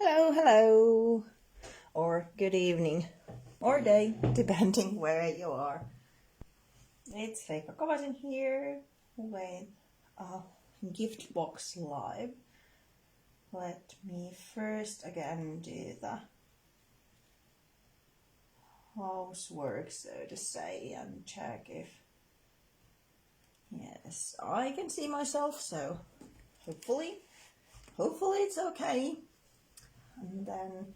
Hello, hello, or good evening, or day, depending where you are. It's Kovasin here with a gift box live. Let me first again do the housework, so to say, and check if, yes, I can see myself, so hopefully it's okay. And then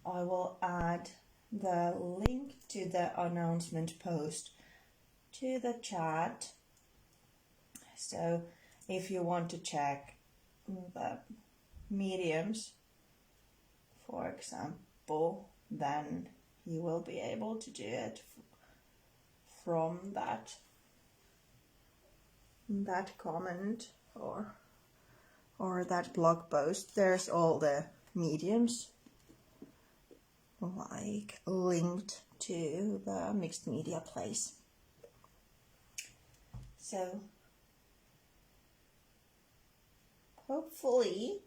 I will add the link to the announcement post to the chat. So if you want to check the mediums, for example, then you will be able to do it from that comment or that blog post. There's all the mediums like linked to the mixed media place. So hopefully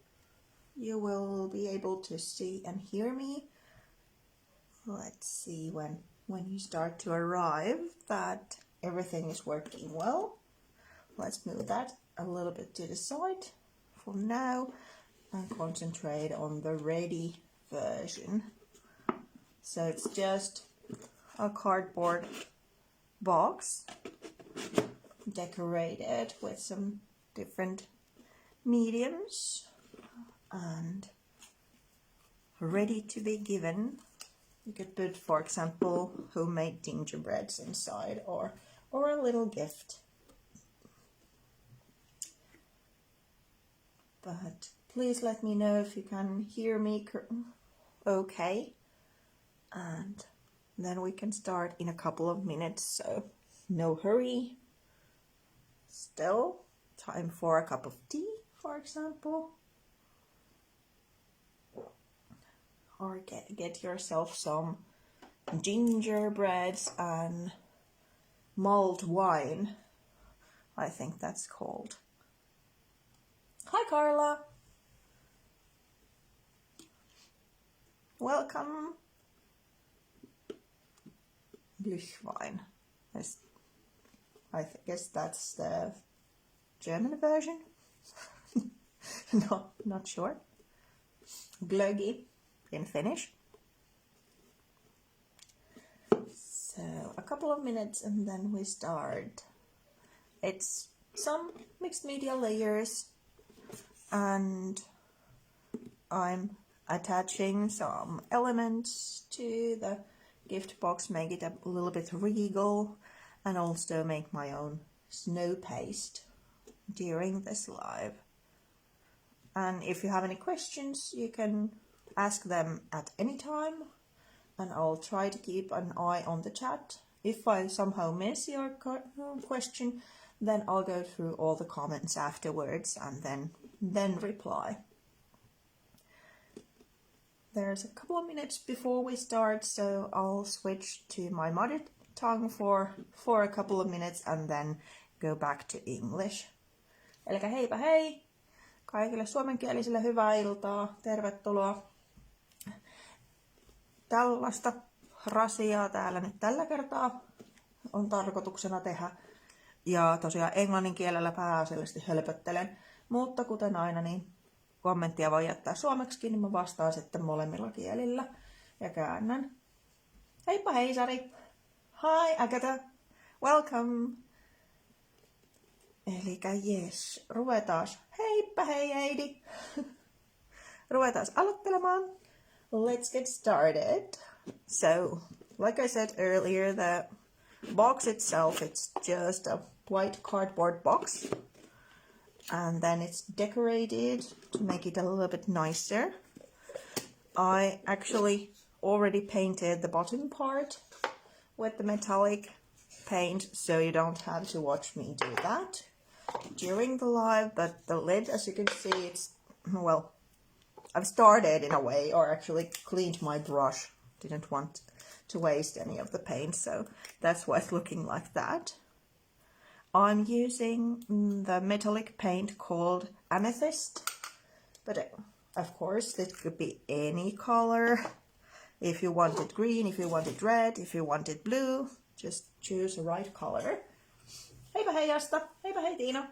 you will be able to see and hear me. Let's see when you start to arrive that everything is working well. Let's move that a little bit to the side for now and concentrate on the ready version. So it's just a cardboard box decorated with some different mediums and ready to be given. You could put, for example, homemade gingerbreads inside or a little gift. But please let me know if you can hear me okay. And then we can start in a couple of minutes, so no hurry. Still time for a cup of tea, for example. Or get yourself some gingerbreads and mulled wine, I think that's called. Hi Carla! Welcome! Glühwein. I guess that's the German version. Not sure. Glögi in Finnish. So a couple of minutes and then we start. It's some mixed media layers and I'm attaching some elements to the gift box, make it a little bit regal, and also make my own snow paste during this live. And if you have any questions, you can ask them at any time, and I'll try to keep an eye on the chat. If I somehow miss your question, then I'll go through all the comments afterwards and then reply. There's a couple of minutes before we start, so I'll switch to my mother tongue for a couple of minutes and then go back to English. Elikkä heipä hei! Kaikille suomenkielisille hyvää iltaa, tervetuloa. Tällaista rasiaa täällä nyt tällä kertaa on tarkoituksena tehdä. Ja tosiaan englannin kielellä pääasiallisesti hölpöttelen, mutta kuten aina niin kommenttia voi jättää suomeksikin, niin mä vastaan sitten molemmilla kielillä ja käännän. Heippa hei Sari! Hi Agatha! Welcome! Elikkä jes, ruvetaas. Heippa hei Heidi! Ruvetaas aloittelemaan. Let's get started. So, like I said earlier, the box itself, it's just a white cardboard box. And then it's decorated to make it a little bit nicer. I actually already painted the bottom part with the metallic paint, so you don't have to watch me do that during the live, but the lid, as you can see, it's, well, I've started in a way, or actually cleaned my brush. Didn't want to waste any of the paint, so that's why it's looking like that. I'm using the metallic paint called Amethyst, but of course, this could be any color. If you wanted green, if you wanted red, if you wanted blue, just choose the right color. Heipä hei Asta, heipä hei Tiina.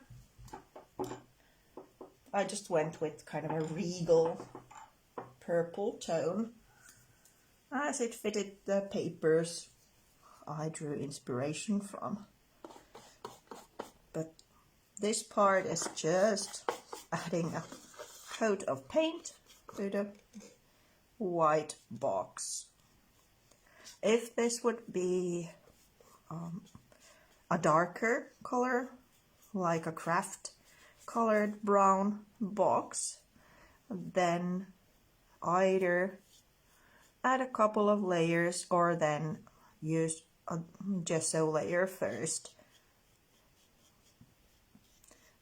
I just went with kind of a regal purple tone as it fitted the papers I drew inspiration from. But this part is just adding a coat of paint to the white box. If this would be a darker color, like a craft colored brown box, then either add a couple of layers or then use a gesso layer first.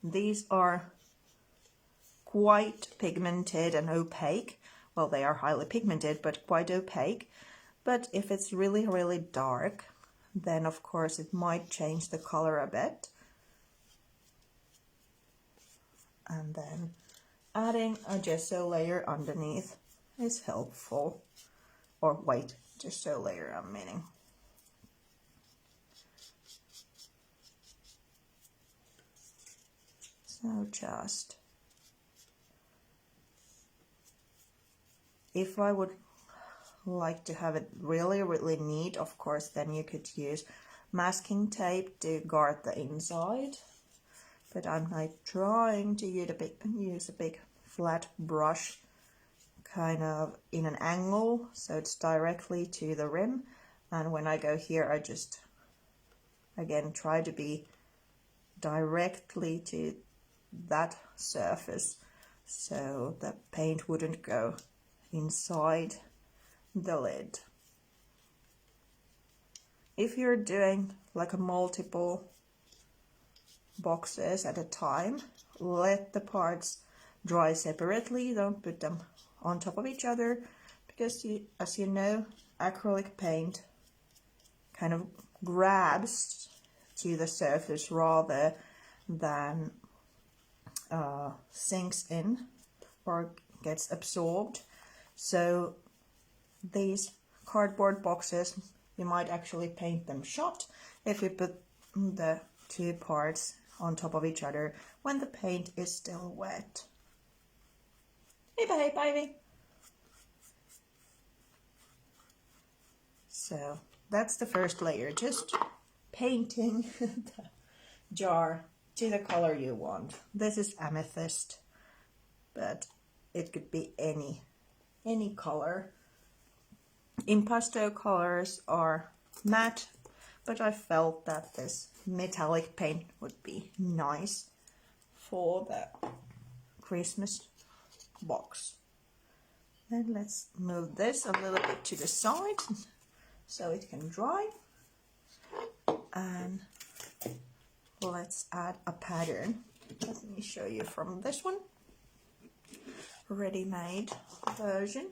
These are quite pigmented and opaque. Well, they are highly pigmented, but quite opaque. But if it's really, really dark, then of course it might change the color a bit. And then adding a gesso layer underneath is helpful. Or white gesso layer, I'm meaning. So just, if I would like to have it really, really neat, of course, then you could use masking tape to guard the inside. But I'm like trying to use a big flat brush kind of in an angle, so it's directly to the rim. And when I go here, I just, again, try to be directly to that surface, so the paint wouldn't go inside the lid. If you're doing like a multiple boxes at a time, let the parts dry separately, don't put them on top of each other, because as you know, acrylic paint kind of grabs to the surface rather than sinks in or gets absorbed. So these cardboard boxes, you might actually paint them shut if you put the two parts on top of each other when the paint is still wet. Hey Päivi! So that's the first layer, just painting the jar to the color you want. This is Amethyst, but it could be any color. Impasto colors are matte, but I felt that this metallic paint would be nice for the Christmas box. Then let's move this a little bit to the side so it can dry. And let's add a pattern. Let me show you from this one. Ready-made version.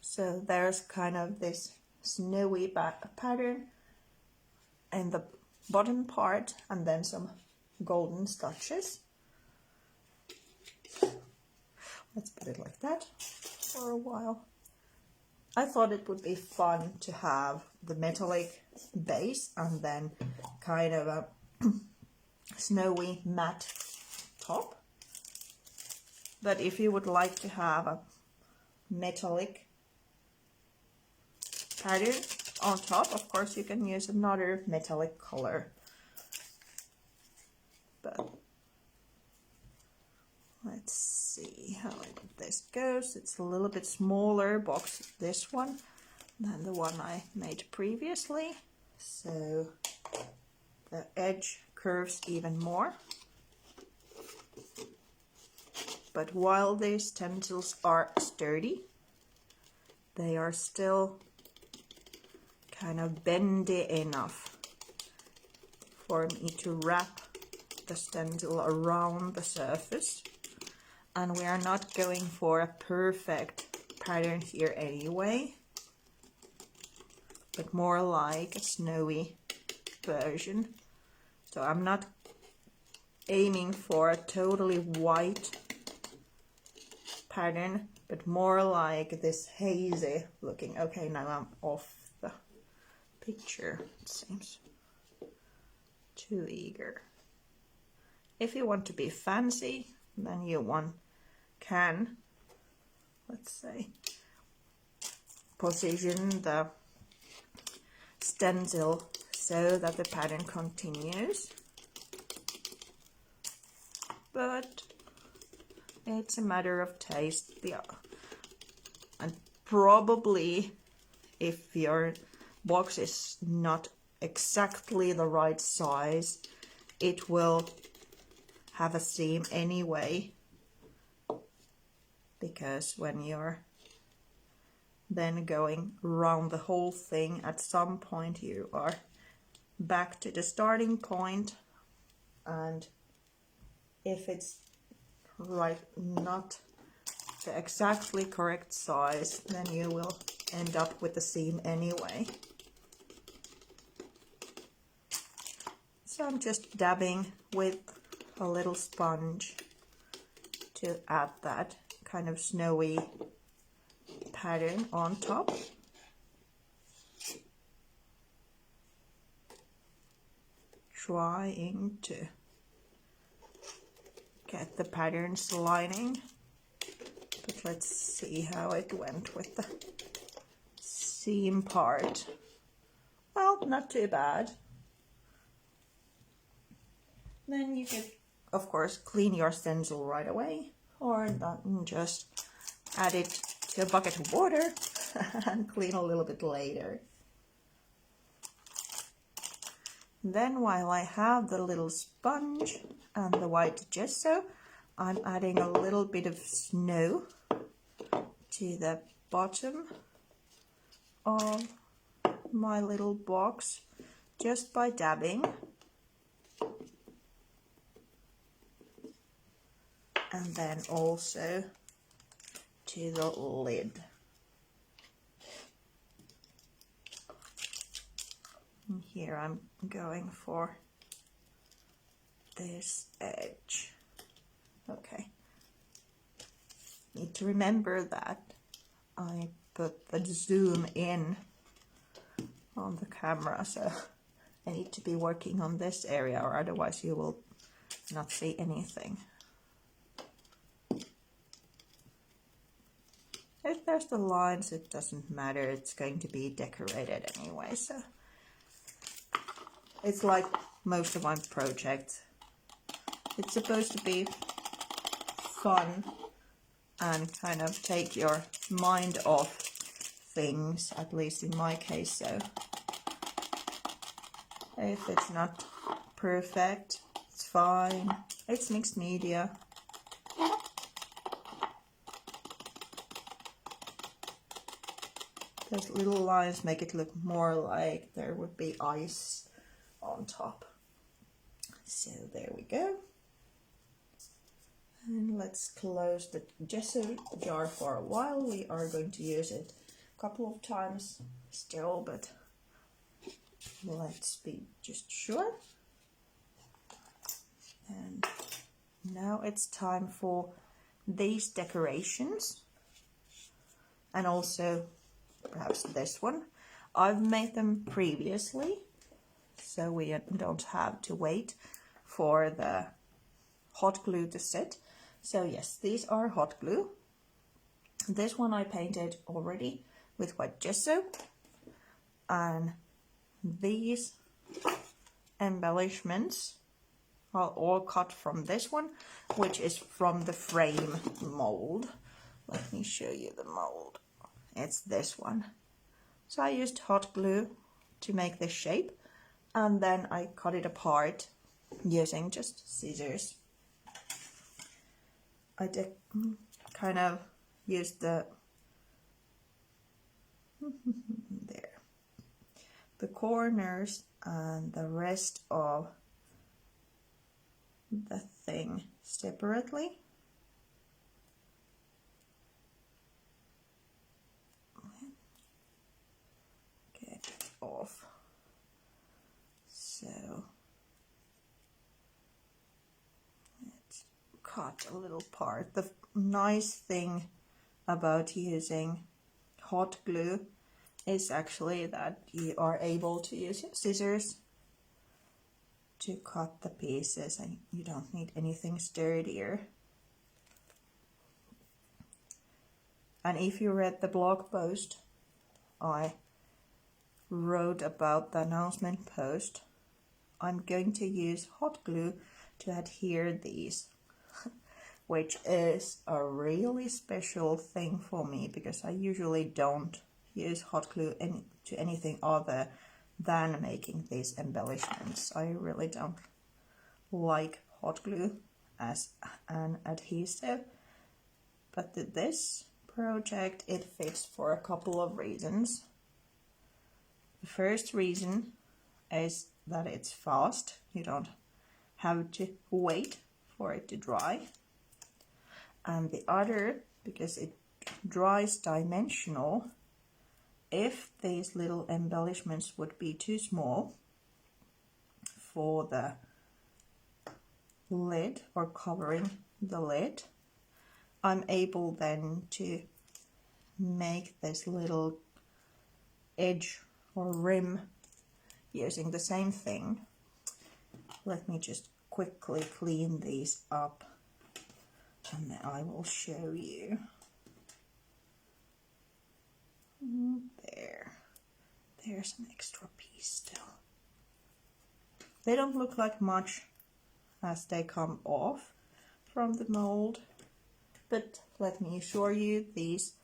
So there's kind of this snowy pattern in the bottom part and then some golden touches. Let's put it like that for a while. I thought it would be fun to have the metallic base and then kind of a snowy matte top. But if you would like to have a metallic pattern on top, of course you can use another metallic color. But let's see how this goes. It's a little bit smaller box, this one, than the one I made previously. So the edge curves even more. But while these stencils are sturdy, they are still kind of bendy enough for me to wrap the stencil around the surface. And we are not going for a perfect pattern here anyway, but more like a snowy version. So I'm not aiming for a totally white pattern, but more like this hazy looking. Okay, now I'm off the picture, it seems. Too eager. If you want to be fancy, then you can, let's say, position the stencil so that the pattern continues. But it's a matter of taste. And probably if your box is not exactly the right size, it will have a seam anyway, because when you're then going around the whole thing, at some point you are back to the starting point, and if it's not the exactly correct size, then you will end up with the seam anyway. So I'm just dabbing with a little sponge to add that kind of snowy pattern on top. Trying to get the patterns lining, but let's see how it went with the seam part. Well, not too bad. Then you could, of course, clean your stencil right away, or just add it to a bucket of water and clean a little bit later. Then while I have the little sponge and the white gesso, I'm adding a little bit of snow to the bottom of my little box just by dabbing. And then also to the lid. And here I'm going for this edge. Okay. Need to remember that I put the zoom in on the camera, so I need to be working on this area, or otherwise you will not see anything. If there's the lines, it doesn't matter, it's going to be decorated anyway, so it's like most of my projects. It's supposed to be fun and kind of take your mind off things, at least in my case, so if it's not perfect, it's fine. It's mixed media. Those little lines make it look more like there would be ice on top. So there we go. And let's close the gesso jar for a while. We are going to use it a couple of times still, but let's be just sure. And now it's time for these decorations, and also perhaps this one. I've made them previously, so we don't have to wait for the hot glue to set. So yes, these are hot glue. This one I painted already with white gesso, and these embellishments are all cut from this one, which is from the frame mold. Let me show you the mold. It's this one. So I used hot glue to make this shape, and then I cut it apart using just scissors. I kind of used the there, the corners and the rest of the thing separately. Get it off. So let's cut a little part. The nice thing about using hot glue is actually that you are able to use your scissors to cut the pieces and you don't need anything sturdier. And if you read the blog post I wrote about the announcement post, I'm going to use hot glue to adhere these, which is a really special thing for me because I usually don't use hot glue to anything other than making these embellishments. I really don't like hot glue as an adhesive, but this project it fits for a couple of reasons. The first reason is that it's fast. You don't have to wait for it to dry. And the other, because it dries dimensional, if these little embellishments would be too small for the lid or covering the lid, I'm able then to make this little edge or rim using the same thing. Let me just quickly clean these up and then I will show you. There's an extra piece still. They don't look like much as they come off from the mold, but let me assure you these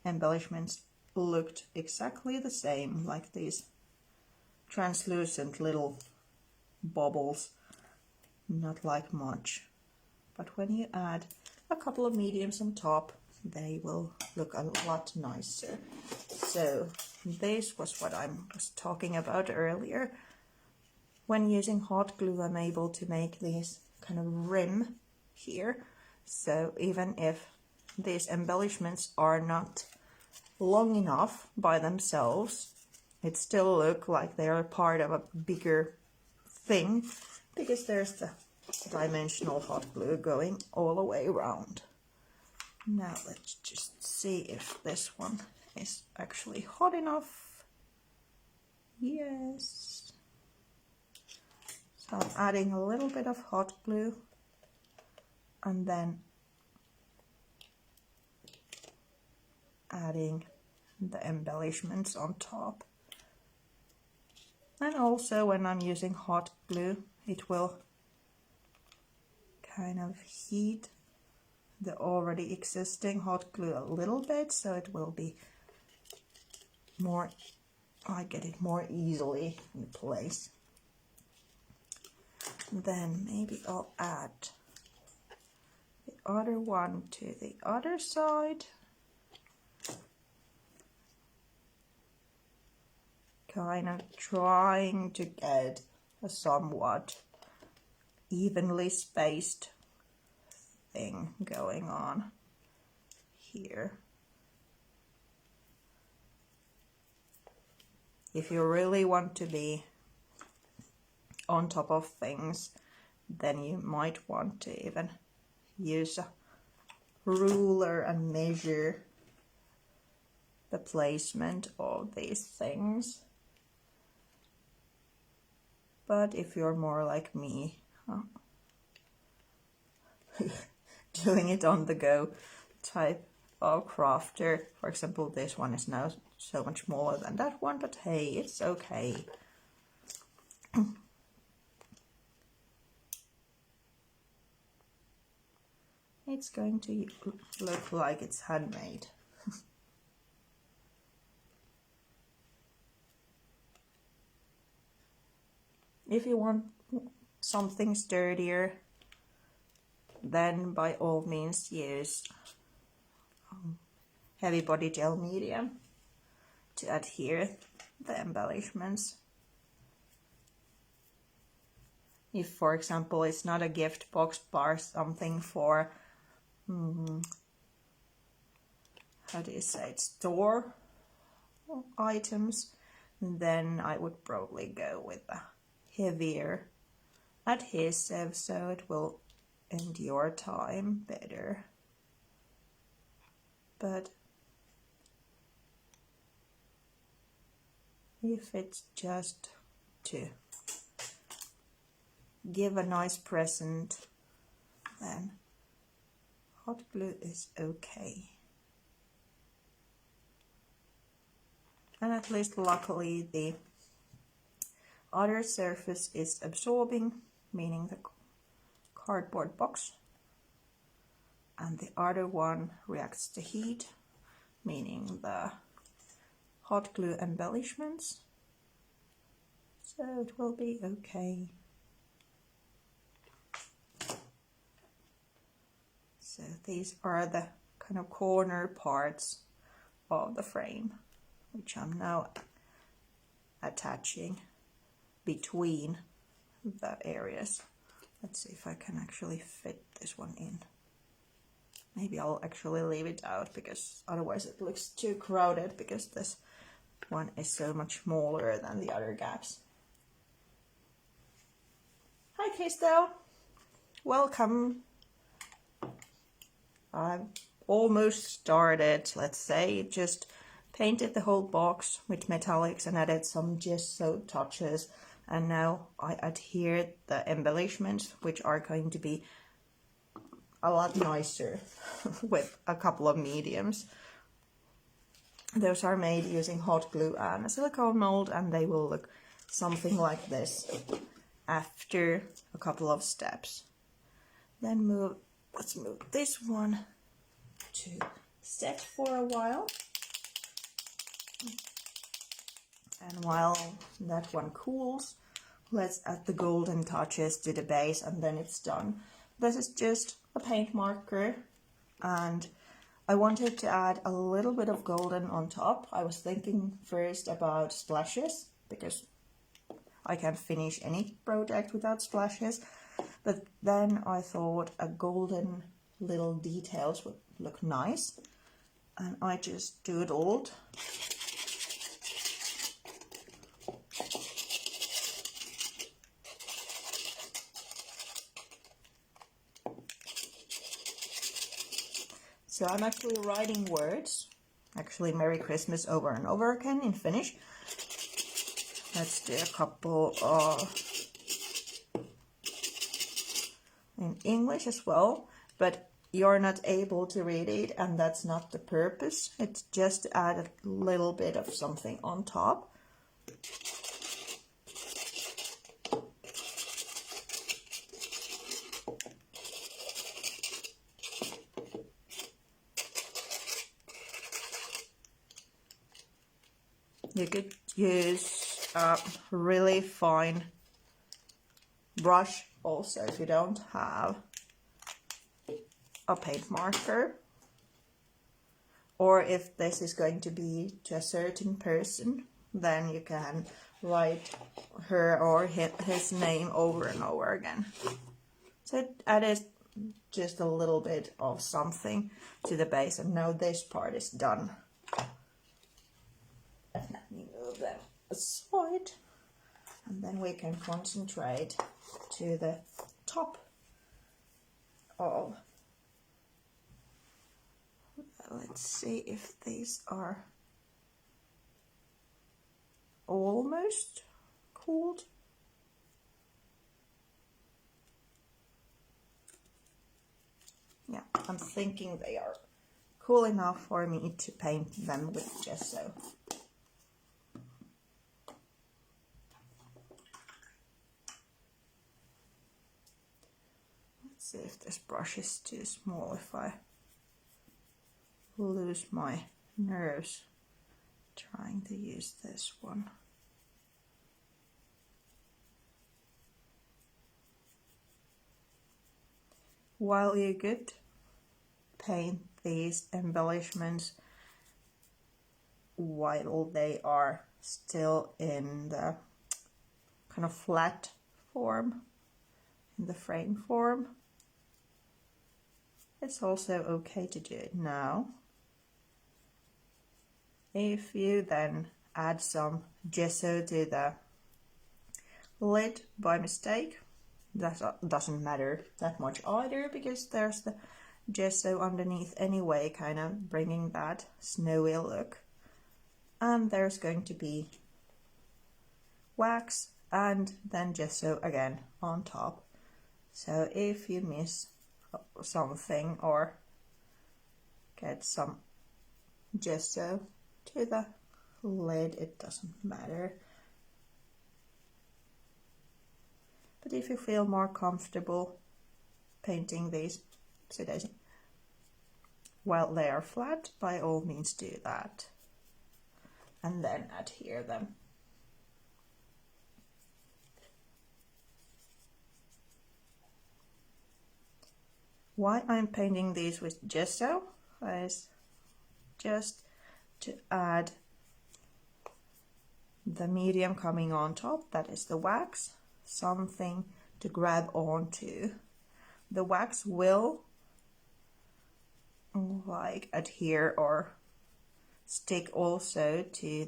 embellishments looked exactly the same, like these translucent little bubbles, not like much. But when you add a couple of mediums on top, they will look a lot nicer. So this was what I was talking about earlier. When using hot glue, I'm able to make these kind of rim here. So even if these embellishments are not long enough by themselves, it still look like they are part of a bigger thing because there's the dimensional hot glue going all the way around. Now let's just see if this one is actually hot enough. Yes. So I'm adding a little bit of hot glue and then adding the embellishments on top. And also when I'm using hot glue, it will kind of heat the already existing hot glue a little bit, so it will be more, I get it more easily in place. Then maybe I'll add the other one to the other side. Kind of trying to get a somewhat evenly spaced thing going on here. If you really want to be on top of things, then you might want to even use a ruler and measure the placement of these things. But if you're more like me, doing it on the go type of crafter, for example, this one is now so much smaller than that one, but hey, it's okay. It's going to look like it's handmade. If you want something sturdier, then by all means use heavy body gel medium to adhere the embellishments. If, for example, it's not a gift box bar, something for how do you say it, store items, then I would probably go with a heavier adhesive so it will in your time better. But if it's just to give a nice present, then hot glue is okay. And at least luckily the other surface is absorbing, meaning the cardboard box, and the other one reacts to heat, meaning the hot glue embellishments. So it will be okay. So these are the kind of corner parts of the frame, which I'm now attaching between the areas. Let's see if I can actually fit this one in. Maybe I'll actually leave it out because otherwise it looks too crowded, because this one is so much smaller than the other gaps. Hi Crystal, welcome. I've almost started, let's say, just painted the whole box with metallics and added some gesso touches, and now I adhered the embellishments, which are going to be a lot nicer with a couple of mediums. Those are made using hot glue and a silicone mold, and they will look something like this after a couple of steps. Then let's move this one to set for a while. And while that one cools, let's add the golden touches to the base, and then it's done. This is just a paint marker, and I wanted to add a little bit of golden on top. I was thinking first about splashes, because I can't finish any project without splashes, but then I thought a golden little details would look nice, and I just doodled So I'm actually writing words, actually Merry Christmas over and over again in Finnish. Let's do a couple in English as well, but you're not able to read it, and that's not the purpose. It's just to add a little bit of something on top. You could use a really fine brush also if you don't have a paint marker, or if this is going to be to a certain person, then you can write her or his name over and over again. So it added just a little bit of something to the base, and now this part is done. Let me move them aside, and then we can concentrate to the top of. Let's see if these are almost cooled. Yeah, I'm thinking they are cool enough for me to paint them with gesso. Let's see if this brush is too small, if I lose my nerves trying to use this one. While you could paint these embellishments while they are still in the kind of flat form, in the frame form, it's also okay to do it now. If you then add some gesso to the lid by mistake, that doesn't matter that much either, because there's the gesso underneath anyway, kind of bringing that snowy look. And there's going to be wax and then gesso again on top. So if you miss something or get some gesso to the lid, it doesn't matter. But if you feel more comfortable painting these while they are flat, by all means do that. And then adhere them. Why I'm painting these with gesso is just to add the medium coming on top, that is the wax, something to grab onto. The wax will like adhere or stick also to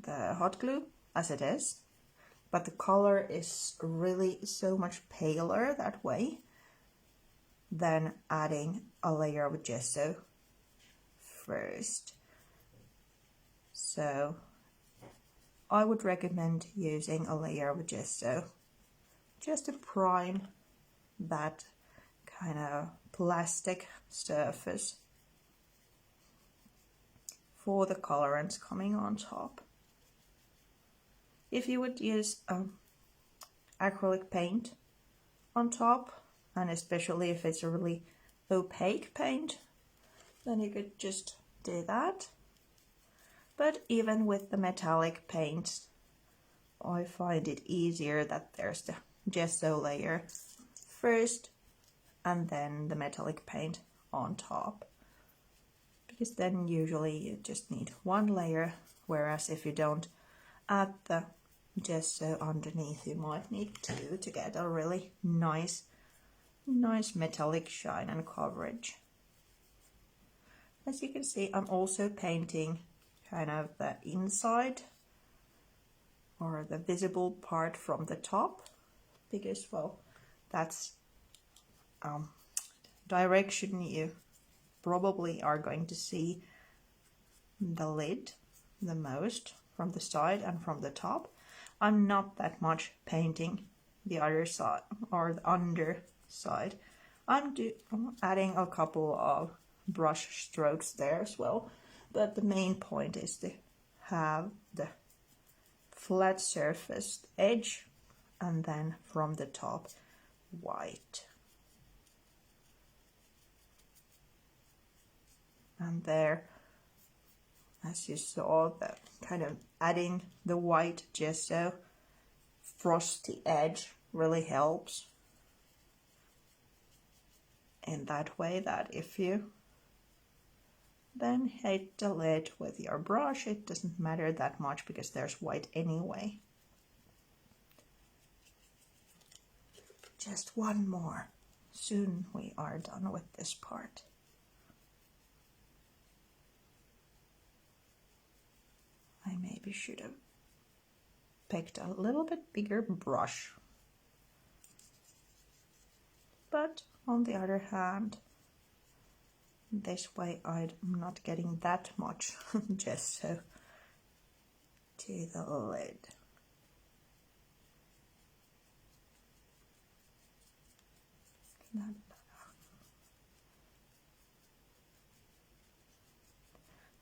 the hot glue as it is, but the color is really so much paler that way than adding a layer of gesso first. So I would recommend using a layer of gesso just to prime that kind of plastic surface for the colorants coming on top. If you would use acrylic paint on top, and especially if it's a really opaque paint, then you could just do that. But even with the metallic paints, I find it easier that there's the gesso layer first and then the metallic paint on top, because then usually you just need one layer, whereas if you don't add the gesso underneath, you might need two to get a really nice metallic shine and coverage. As you can see, I'm also painting kind of the inside or the visible part from the top, because, well, that's direction you probably are going to see the lid the most, from the side and from the top. I'm not that much painting the other side or the underside. I'm adding a couple of brush strokes there as well, but the main point is to have the flat surfaced edge and then from the top white. And there, as you saw, the kind of adding the white gesso frosty edge really helps in that way, that if you then hit the lid with your brush, it doesn't matter that much because there's white anyway. Just one more, soon we are done with this part. I maybe should have picked a little bit bigger brush. But on the other hand, this way I'm not getting that much gesso to the lid.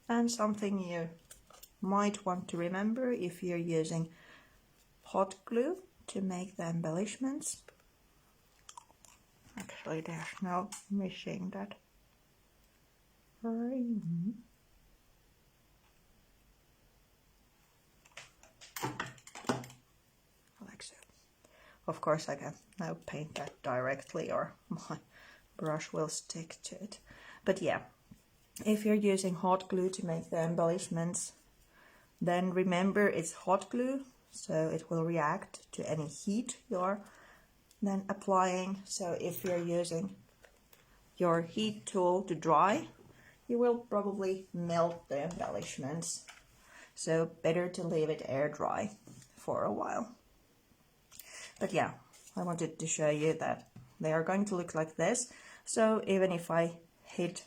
And something you might want to remember if you're using hot glue to make the embellishments. Actually, there's no missing that ring. Like so. Of course, I can now paint that directly or my brush will stick to it. But yeah, if you're using hot glue to make the embellishments, then remember it's hot glue, so it will react to any heat you're then applying. So if you're using your heat tool to dry, you will probably melt the embellishments. So better to leave it air dry for a while. But yeah, I wanted to show you that they are going to look like this. So even if I hit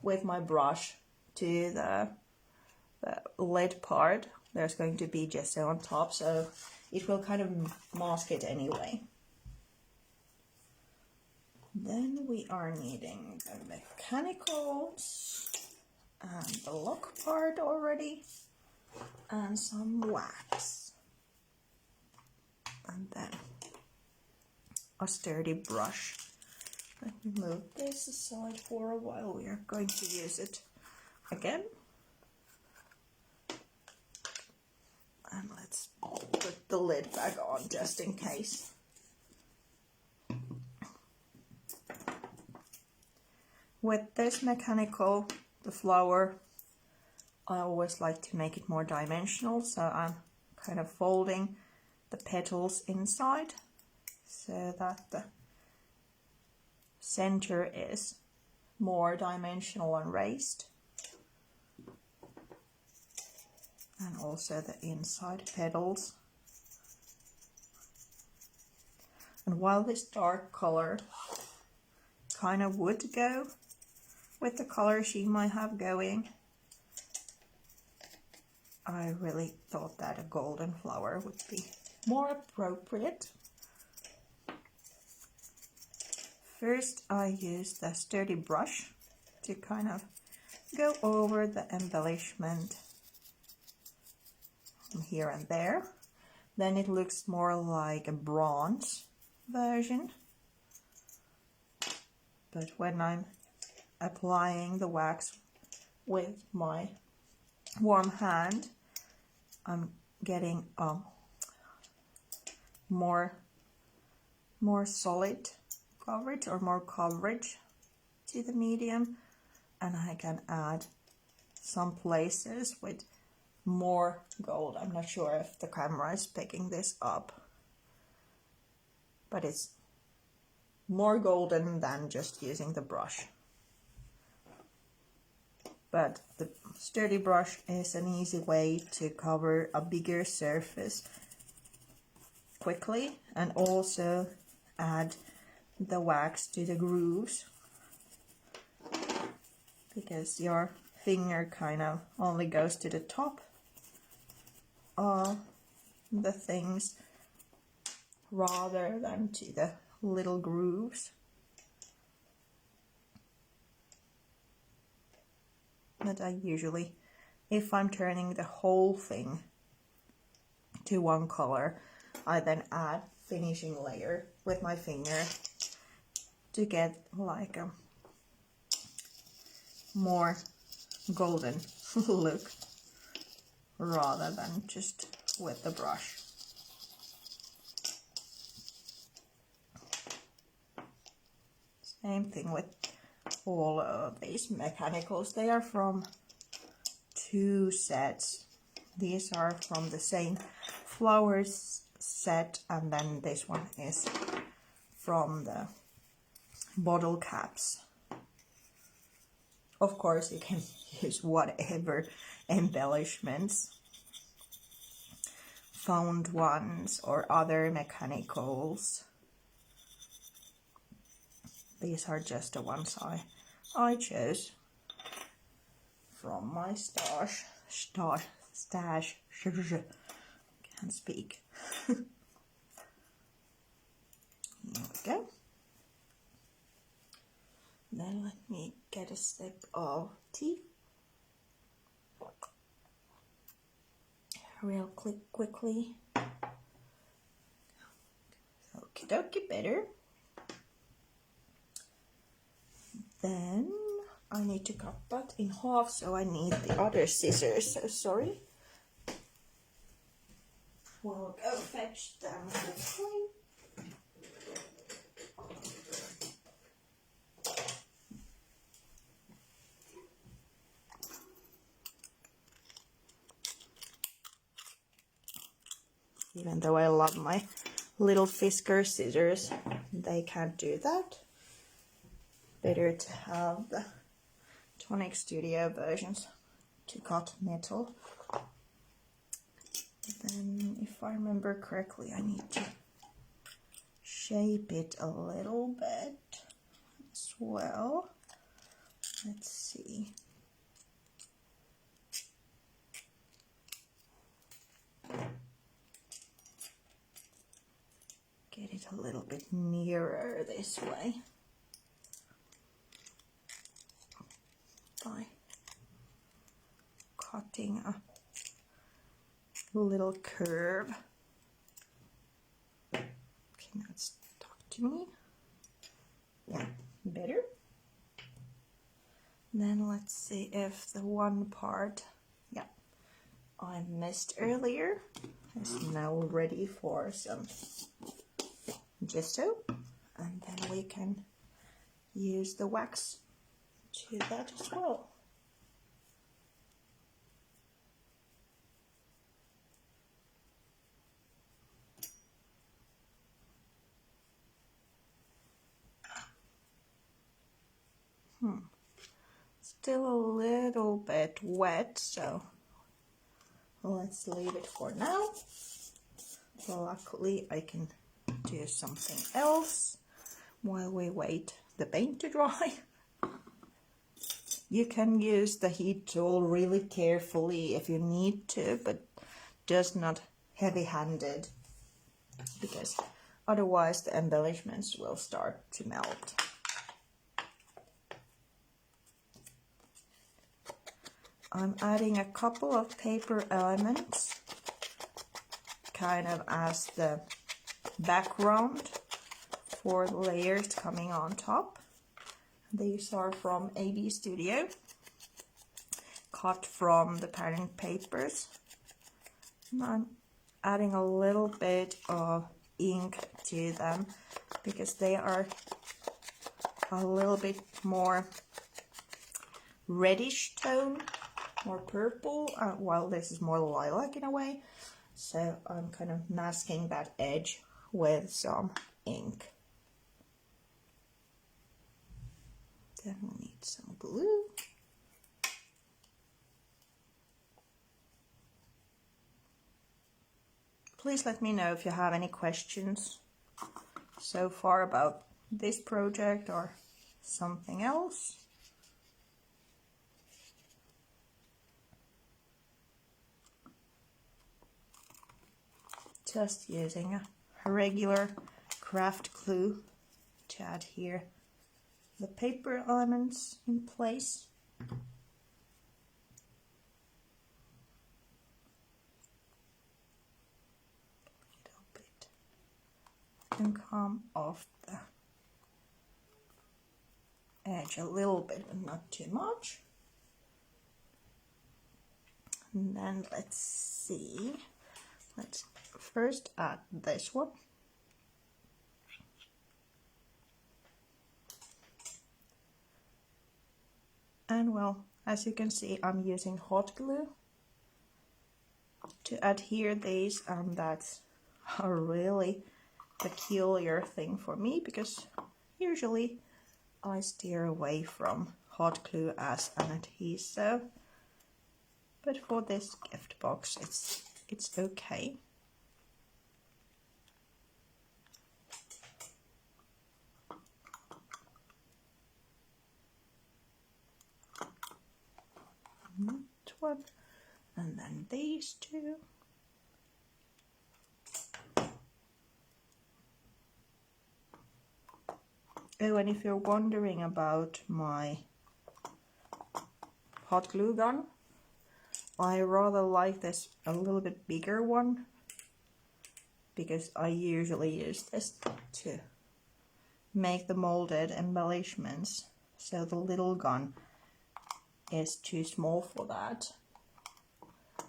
with my brush to the lid part, there's going to be gesso on top, so it will kind of mask it anyway. Then we are needing the mechanicals and the lock part already, and some wax, and then a sturdy brush. Let me move this aside for a while. We are going to use it again. And let's put the lid back on just in case. With this mechanical, the flower, I always like to make it more dimensional, so I'm kind of folding the petals inside so that the center is more dimensional and raised. And also the inside petals. And while this dark color kind of would go with the color she might have going, I really thought that a golden flower would be more appropriate. First I use the sturdy brush to kind of go over the embellishment here and there. Then it looks more like a bronze version. But when I'm applying the wax with my warm hand, I'm getting more solid coverage or more coverage to the medium, and I can add some places with more gold. I'm not sure if the camera is picking this up, but it's more golden than just using the brush. But the sturdy brush is an easy way to cover a bigger surface quickly and also add the wax to the grooves, because your finger kind of only goes to the top of the things rather than to the little grooves. But I usually, if I'm turning the whole thing to one color, I then add finishing layer with my finger to get like a more golden look rather than just with the brush. Same thing with all of these mechanicals. They are from two sets. These are from the same flowers set, and then this one is from the bottle caps. Of course, you can use whatever embellishments, found ones or other mechanicals. These are just the ones I chose from my stash. Can't speak. Here we go. Then let me get a sip of tea. Real quickly. Okie dokie, better. Then I need to cut that in half, so I need the other scissors, so sorry. We'll go fetch them quickly. Even though I love my little Fisker scissors, they can't do that. Better to have the A.B.Studio versions to cut metal. Then, if I remember correctly, I need to shape it a little bit as well. Let's see. Get it a little bit nearer this way by cutting a little curve. Okay, now it's stuck to me. Yeah, better. Then let's see if the one part, yeah, I missed earlier is now ready for some gesso, and then we can use the wax to that as well. Still a little bit wet, so let's leave it for now. Luckily I can do something else while we wait the paint to dry. You can use the heat tool really carefully if you need to, but just not heavy-handed, because otherwise the embellishments will start to melt. I'm adding a couple of paper elements kind of as the background for the layers coming on top. These are from A.B.Studio, cut from the pattern papers. And I'm adding a little bit of ink to them because they are a little bit more reddish tone, more purple, while this is more lilac in a way. So I'm kind of masking that edge with some ink. Then we need some glue. Please let me know if you have any questions so far about this project or something else. Just using a regular craft glue to adhere the paper elements in place. A little bit and come off the edge a little bit, but not too much. And then let's see. Let's first add this one. And well, as you can see, I'm using hot glue to adhere these, and that's a really peculiar thing for me because usually I steer away from hot glue as an adhesive. But for this gift box, it's okay. That one, and then these two. Oh, and if you're wondering about my hot glue gun, I rather like this a little bit bigger one because I usually use this to make the molded embellishments, so the little gun is too small for that.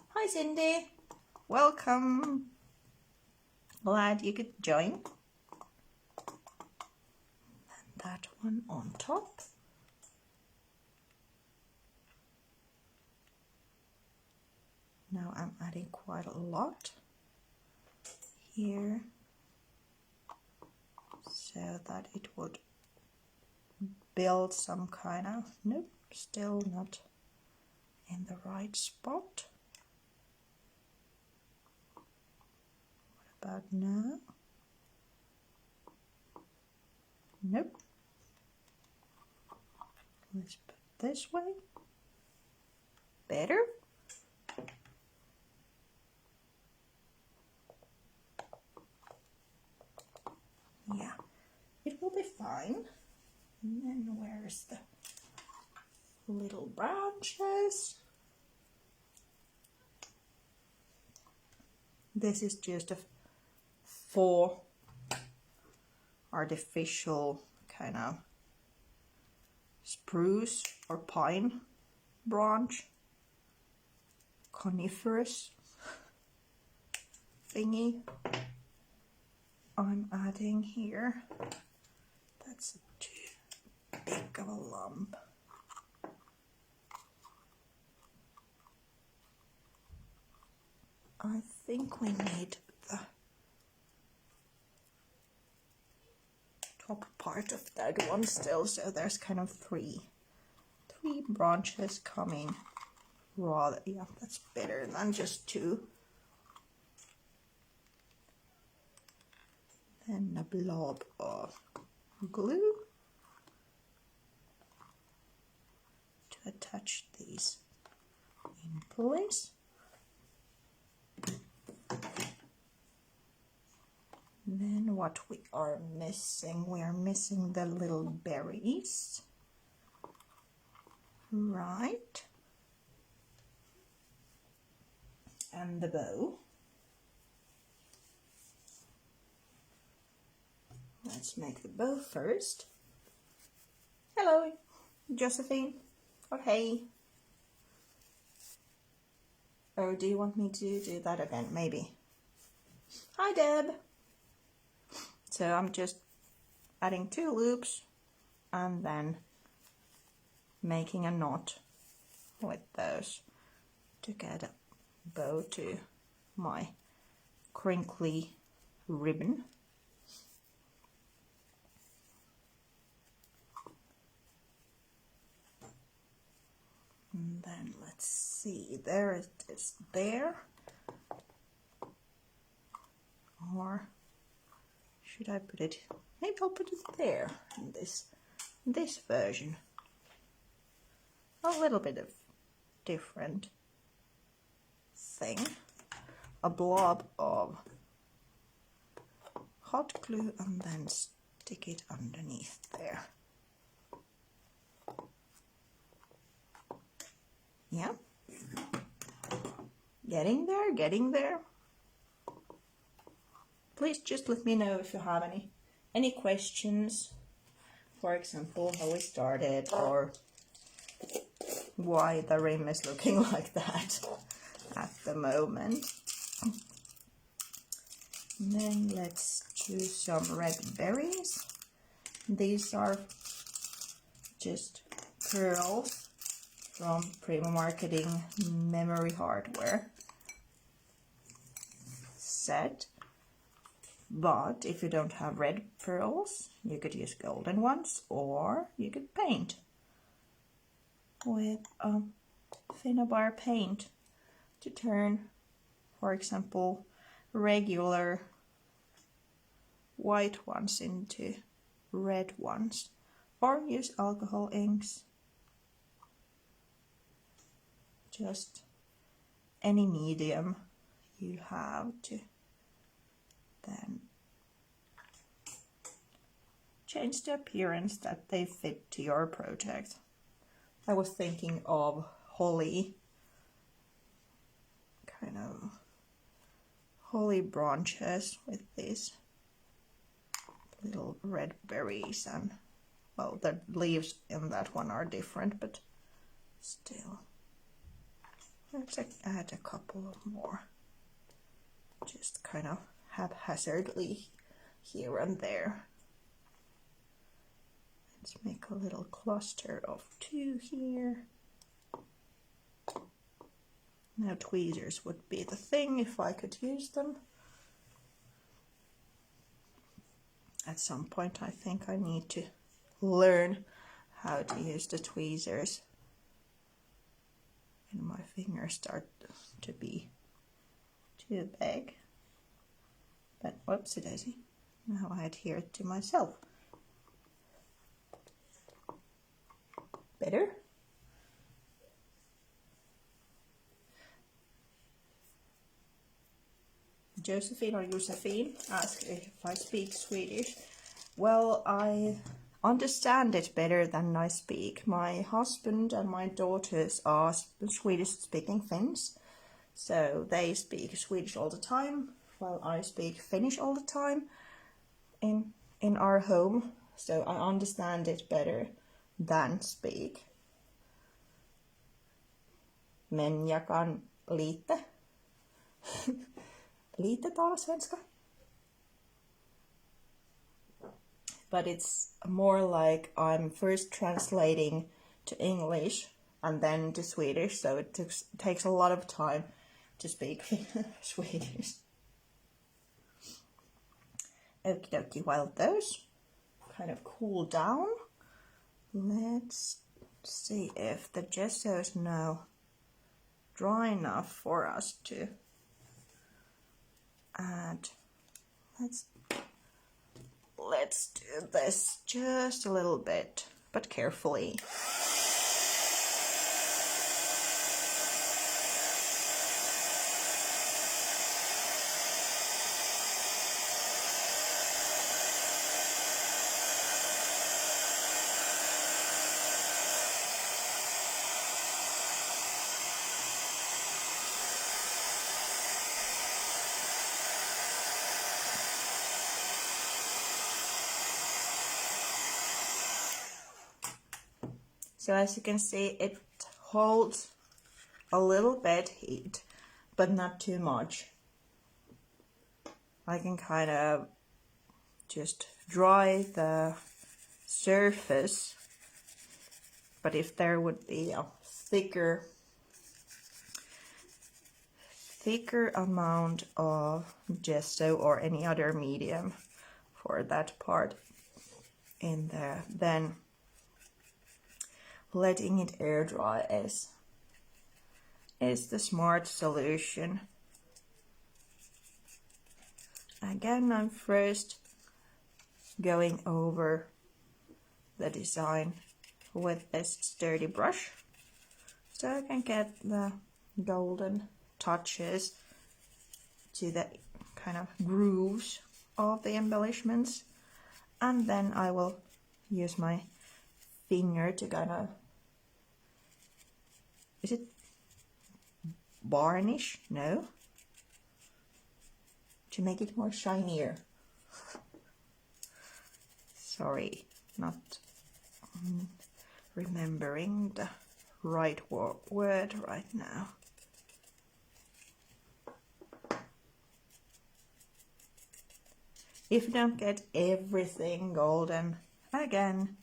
Hi Cindy, welcome. Glad you could join. And that one on top. Now I'm adding quite a lot here so that it would build some kind of, nope, still not in the right spot. What about now? Nope. Let's put this way. Better. Yeah, it will be fine. And then where's the little branches? This is just a 4 artificial kind of spruce or pine branch, coniferous thingy I'm adding here. That's too big of a lump. I think we need the top part of that one still, so there's kind of three branches coming. Rather, yeah, that's better than just 2. Then a blob of glue to attach these in place. Then what we are missing, the little berries. Right. And the bow. Let's make the bow first. Hello, Josephine. Or hey. Or do you want me to do that again? Maybe. Hi, Deb. So I'm just adding 2 loops and then making a knot with those to get a bow to my crinkly ribbon. And then let's see, there it is there. Or should I put it, maybe I'll put it there in this version. A little bit of different thing. A blob of hot glue and then stick it underneath there. Yeah. Getting there. Please just let me know if you have any questions. For example, how we started or why the rim is looking like that at the moment. And then let's choose some red berries. These are just pearls from Primo Marketing Memory Hardware set. But if you don't have red pearls, you could use golden ones, or you could paint with a Finnabair paint to turn, for example, regular white ones into red ones, or use alcohol inks. Just any medium you have to then change the appearance that they fit to your project. I was thinking of holly, kind of holly branches with these little red berries, and well, the leaves in that one are different, but still. Let's add a couple of more, just kind of haphazardly here and there. Let's make a little cluster of 2 here. Now tweezers would be the thing if I could use them. At some point I think I need to learn how to use the tweezers. And my fingers start to be too big. But whoopsie daisy, now I adhere to myself. better. Josephine or Josephine asked if I speak Swedish. Well, I understand it better than I speak. My husband and my daughters are Swedish-speaking Finns, so they speak Swedish all the time, while I speak Finnish all the time in our home, so I understand it better than speak. Men jag kan lite. Lite tala svenska. But it's more like I'm first translating to English and then to Swedish, so it takes a lot of time to speak Swedish. Okie dokie, while those kind of cool down, let's see if the gesso is now dry enough for us to add. Let's do this just a little bit, but carefully. So as you can see, it holds a little bit heat, but not too much. I can kind of just dry the surface, but if there would be a thicker amount of gesso or any other medium for that part in there, then letting it air dry is the smart solution. Again, I'm first going over the design with this sturdy brush so I can get the golden touches to the kind of grooves of the embellishments, and then I will use my finger to kind of, is it varnish? No. To make it more shinier. Sorry, not remembering the right word right now. If you don't get everything golden, again,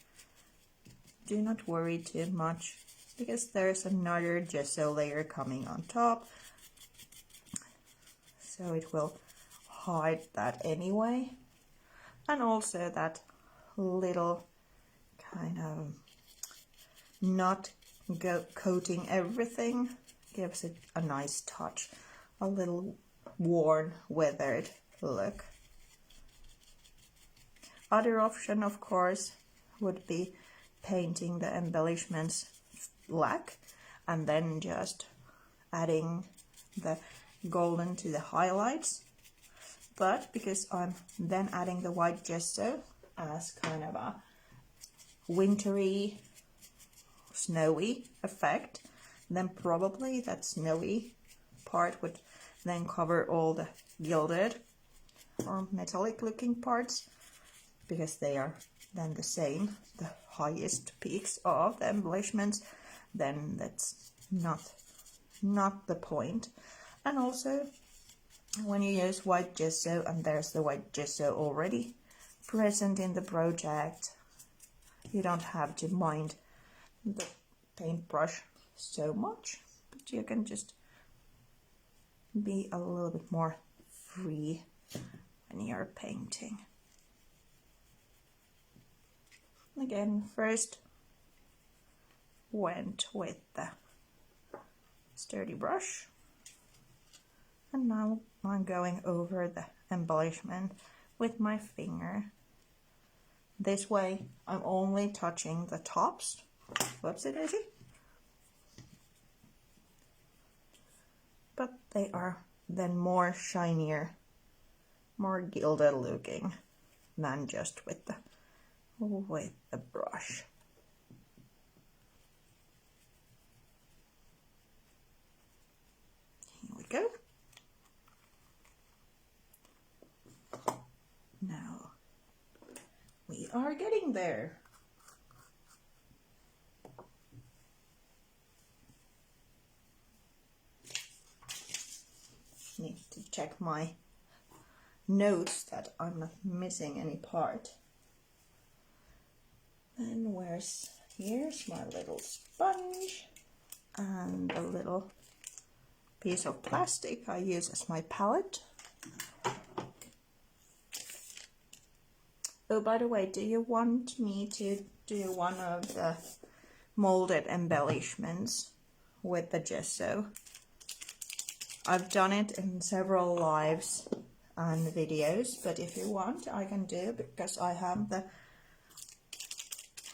do not worry too much, because there's another gesso layer coming on top, so it will hide that anyway. And also that little kind of not coating everything gives it a nice touch, a little worn, weathered look. Other option, of course, would be painting the embellishments black and then just adding the golden to the highlights. But because I'm then adding the white gesso as kind of a wintry, snowy effect, then probably that snowy part would then cover all the gilded or metallic looking parts, because they are then the same, the highest peaks of the embellishments. Then that's not the point. And also, when you use white gesso and there's the white gesso already present in the project, you don't have to mind the paintbrush so much, but you can just be a little bit more free when you're painting. Again, first went with the sturdy brush, and now I'm going over the embellishment with my finger. This way I'm only touching the tops whoopsie daisy. But they are then more shinier, more gilded looking than just with the brush. Here we go. Now we are getting there. Need to check my notes that I'm not missing any part. Then here's my little sponge and a little piece of plastic I use as my palette. Oh, by the way, do you want me to do one of the molded embellishments with the gesso? I've done it in several lives and videos, but if you want, I can do it because I have the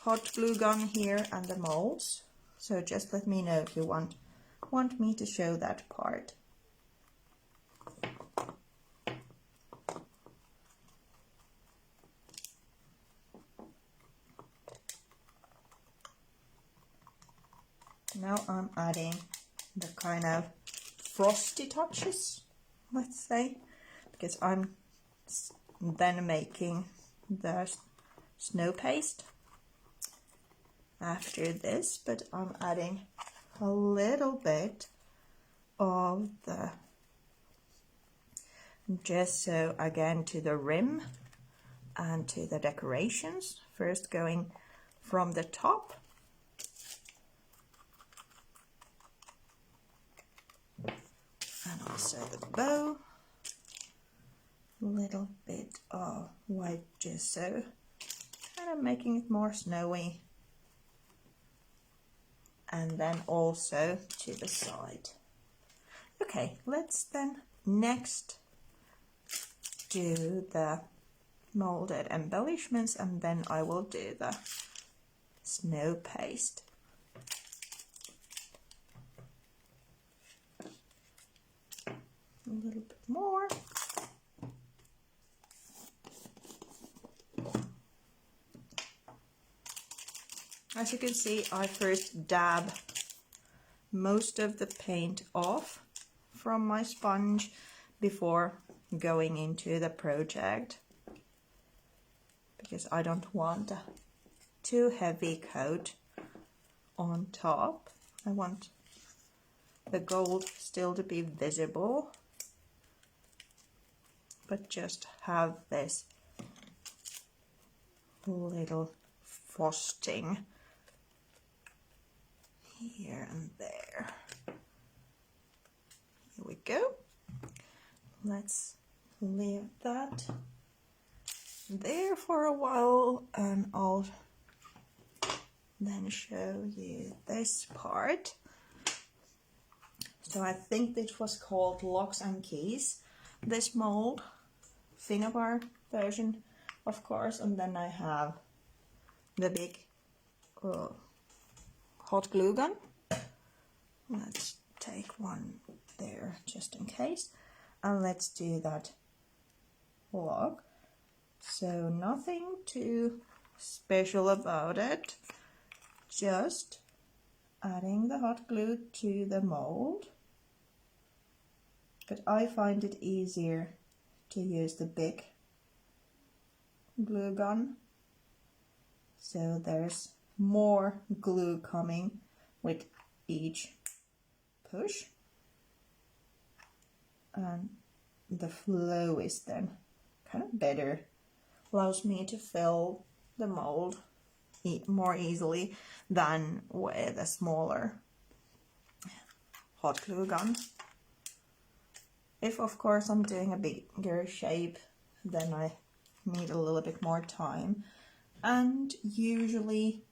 hot glue gun here and the molds. So just let me know if you want me to show that part. Now I'm adding the kind of frosty touches, let's say, because I'm then making the snow paste after this, but I'm adding a little bit of the gesso again to the rim and to the decorations, first going from the top and also the bow, a little bit of white gesso, kind of making it more snowy, and then also to the side. Okay, let's then next do the molded embellishments, and then I will do the snow paste. A little bit more. As you can see, I first dab most of the paint off from my sponge before going into the project, because I don't want a too heavy coat on top. I want the gold still to be visible, but just have this little frosting here and there. Here we go. Let's leave that there for a while, and I'll then show you this part. So I think it was called Locks and Keys, this mold, Finnabair version, of course, and then I have the big hot glue gun. Let's take one there just in case, and let's do that lock. So nothing too special about it, just adding the hot glue to the mold. But I find it easier to use the big glue gun, so there's more glue coming with each push, and the flow is then kind of better, allows me to fill the mold more easily than with a smaller hot glue gun. If of course I'm doing a bigger shape, then I need a little bit more time, and usually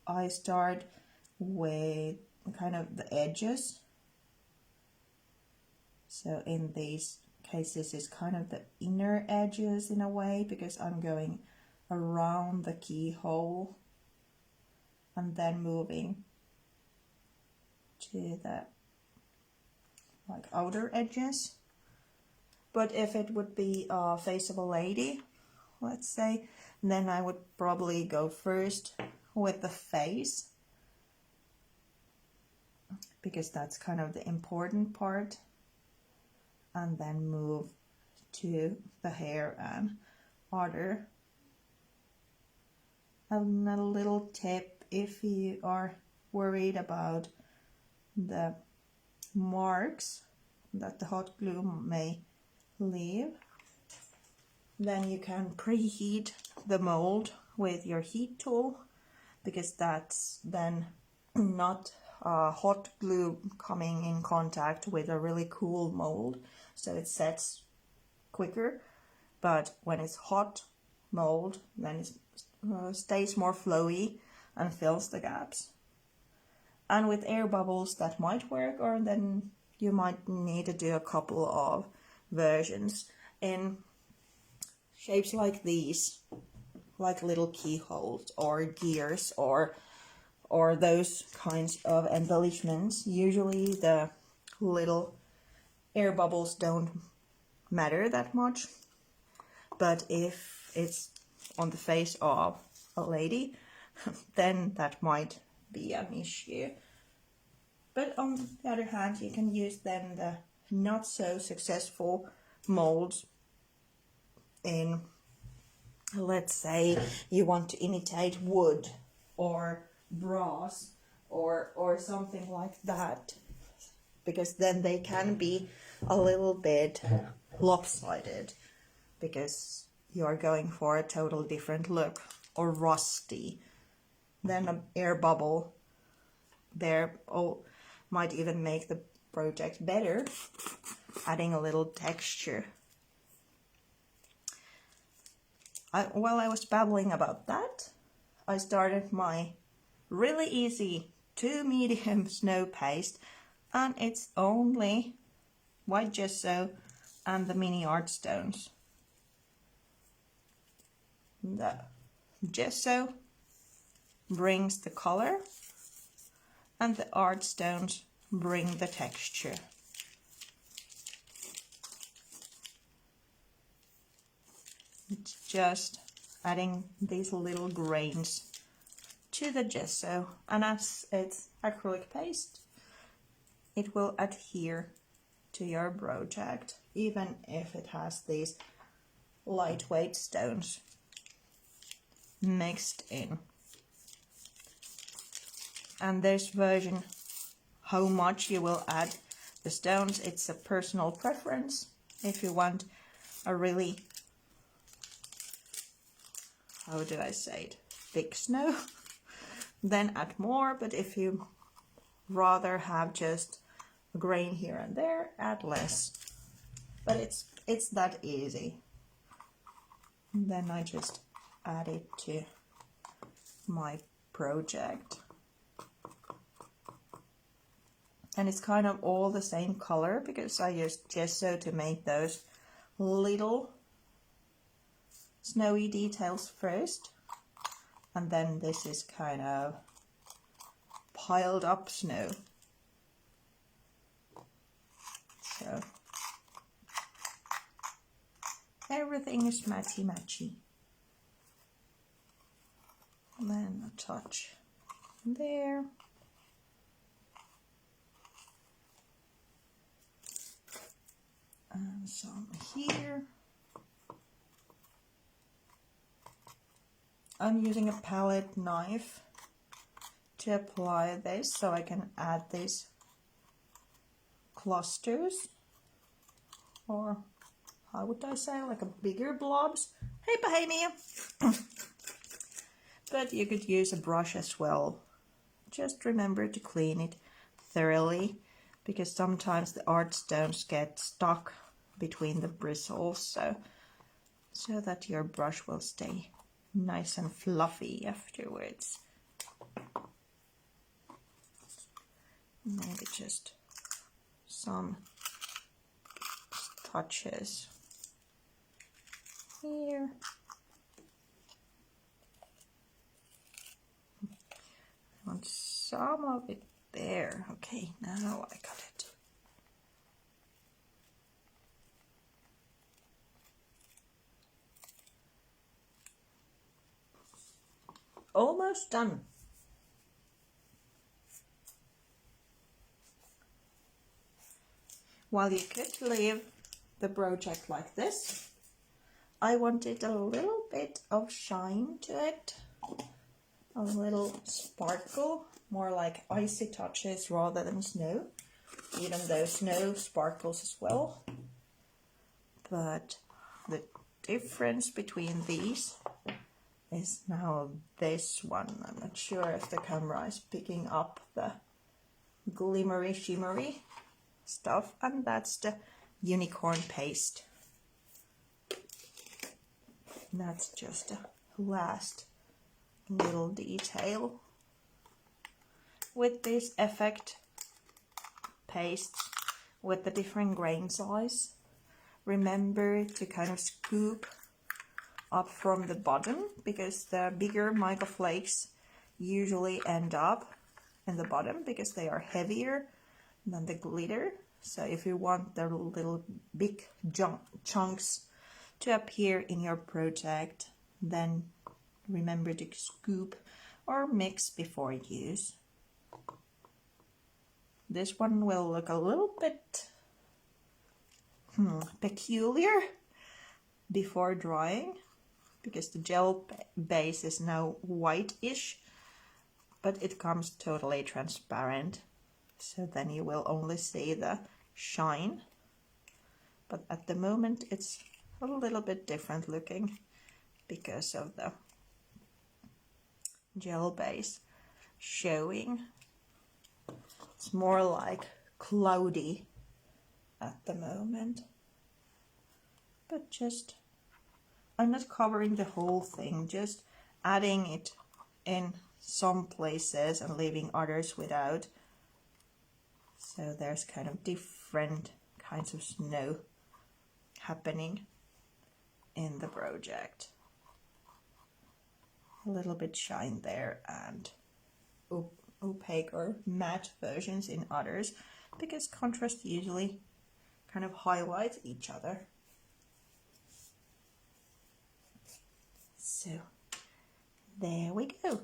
I start with kind of the edges. So in these cases it's kind of the inner edges in a way, because I'm going around the keyhole and then moving to the like outer edges. But if it would be a face of a lady, let's say, then I would probably go first with the face, because that's kind of the important part, and then move to the hair and other. And a little tip, if you are worried about the marks that the hot glue may leave, then you can preheat the mold with your heat tool, because that's then not hot glue coming in contact with a really cool mold, so it sets quicker. But when it's hot mold, then it stays more flowy and fills the gaps. And with air bubbles that might work, or then you might need to do a couple of versions in shapes like these, like little keyholes or gears or those kinds of embellishments. Usually the little air bubbles don't matter that much, but if it's on the face of a lady, then that might be an issue. But on the other hand, you can use then the not so successful molds in, let's say you want to imitate wood or brass or something like that, because then they can be a little bit lopsided, because you're going for a totally different look, or rusty. Then an air bubble there might even make the project better, adding a little texture. While I was babbling about that, I started my really easy 2 medium snow paste, and it's only white gesso and the mini art stones. The gesso brings the color and the art stones bring the texture. It's just adding these little grains to the gesso, and as it's acrylic paste, it will adhere to your project, even if it has these lightweight stones mixed in. And this version, how much you will add the stones, it's a personal preference. If you want a really, how do I say it, thick snow, then add more. But if you rather have just a grain here and there, add less. But it's that easy. And then I just add it to my project. And it's kind of all the same color, because I used gesso to make those little snowy details first. And then this is kind of piled up snow. So everything is matchy-matchy. And then a touch there. And some here. I'm using a palette knife to apply this, so I can add these clusters, or how would I say, like a bigger blobs. Hey Mia! But you could use a brush as well. Just remember to clean it thoroughly, because sometimes the art stones get stuck between the bristles, so that your brush will stay nice and fluffy afterwards. Maybe just some touches here. want some of it there. Okay, now I got it. Almost done. While you could leave the project like this, I wanted a little bit of shine to it, a little sparkle, more like icy touches rather than snow, even though snow sparkles as well. But the difference between these is now this one. I'm not sure if the camera is picking up the glimmery shimmery stuff, and that's the unicorn paste. That's just a last little detail. With this effect paste with the different grain size, remember to kind of scoop up from the bottom, because the bigger mica flakes usually end up in the bottom because they are heavier than the glitter. So if you want the little big chunks to appear in your project, then remember to scoop or mix before use. This one will look a little bit peculiar before drying, because the gel base is now whitish, but it comes totally transparent, so then you will only see the shine. But at the moment it's a little bit different looking because of the gel base showing. It's more like cloudy at the moment, but just I'm not covering the whole thing, just adding it in some places and leaving others without. So there's kind of different kinds of snow happening in the project. A little bit shine there and opaque or matte versions in others, because contrast usually kind of highlights each other. So there we go.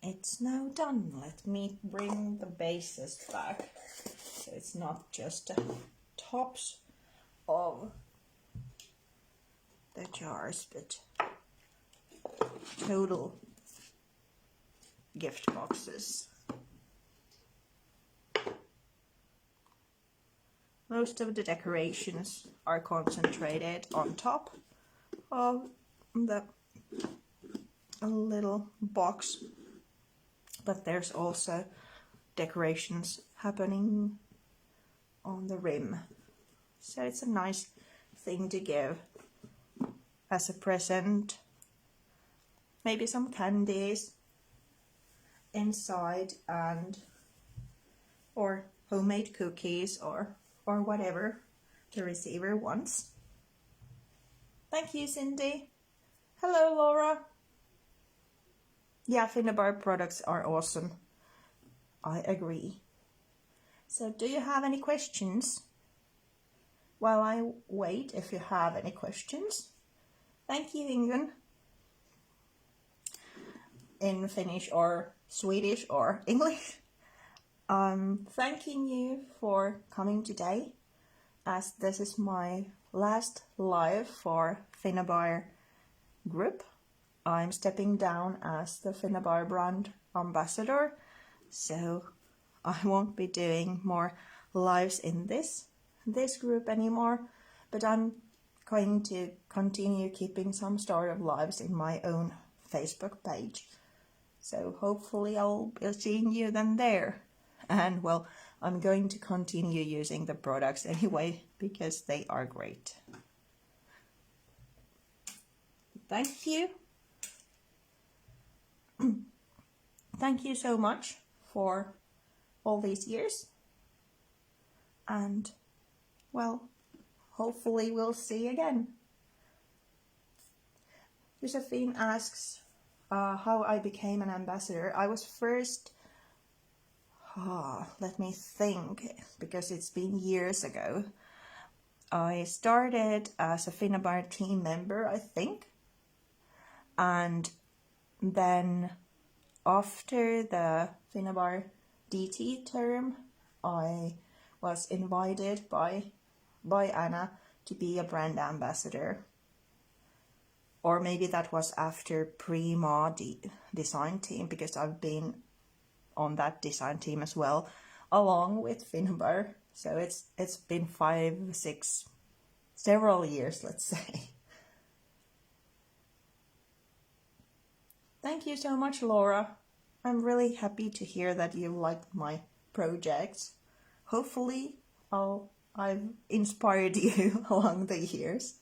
It's now done. Let me bring the bases back, so it's not just the tops of the jars, but total gift boxes. Most of the decorations are concentrated on top of the little box, but there's also decorations happening on the rim, so it's a nice thing to give as a present. Maybe some candies inside, and or homemade cookies, or whatever the receiver wants. Thank you, Cindy. Hello, Laura. Yeah, Finnabair products are awesome. I agree. So do you have any questions? While I wait, if you have any questions. Thank you, Ingun. In Finnish or Swedish or English. Thanking you for coming today, as this is my last live for Finnabair group. I'm stepping down as the Finnabair brand ambassador, so I won't be doing more lives in this group anymore, but I'm going to continue keeping some sort of lives in my own Facebook page. So hopefully I'll be seeing you then there. And well, I'm going to continue using the products anyway, because they are great. Thank you. Thank you so much for all these years. And well, hopefully we'll see again. Josephine asks, how I became an ambassador. I was first, let me think, because it's been years ago. I started as a Finnabair team member, I think. And then after the Finnabair DT term, I was invited by Anna to be a brand ambassador. Or maybe that was after Prima design team, because I've been on that design team as well, along with Finnabair. So it's been 5, 6, several years, let's say. Thank you so much, Laura. I'm really happy to hear that you liked my projects. Hopefully, I've inspired you along the years.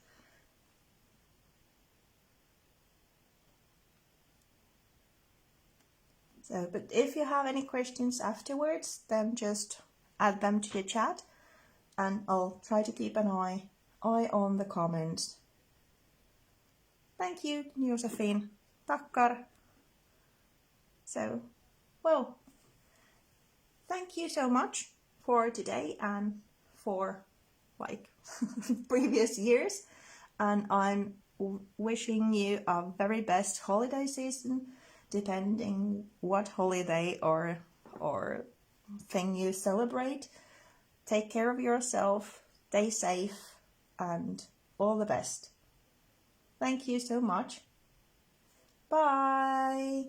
So, but if you have any questions afterwards, then just add them to the chat, and I'll try to keep an eye on the comments. Thank you, Josephine. Tackar. So, well, thank you so much for today and for like previous years, and I'm wishing you a very best holiday season, depending what holiday or thing you celebrate. Take care of yourself, stay safe, and all the best. Thank you so much. Bye.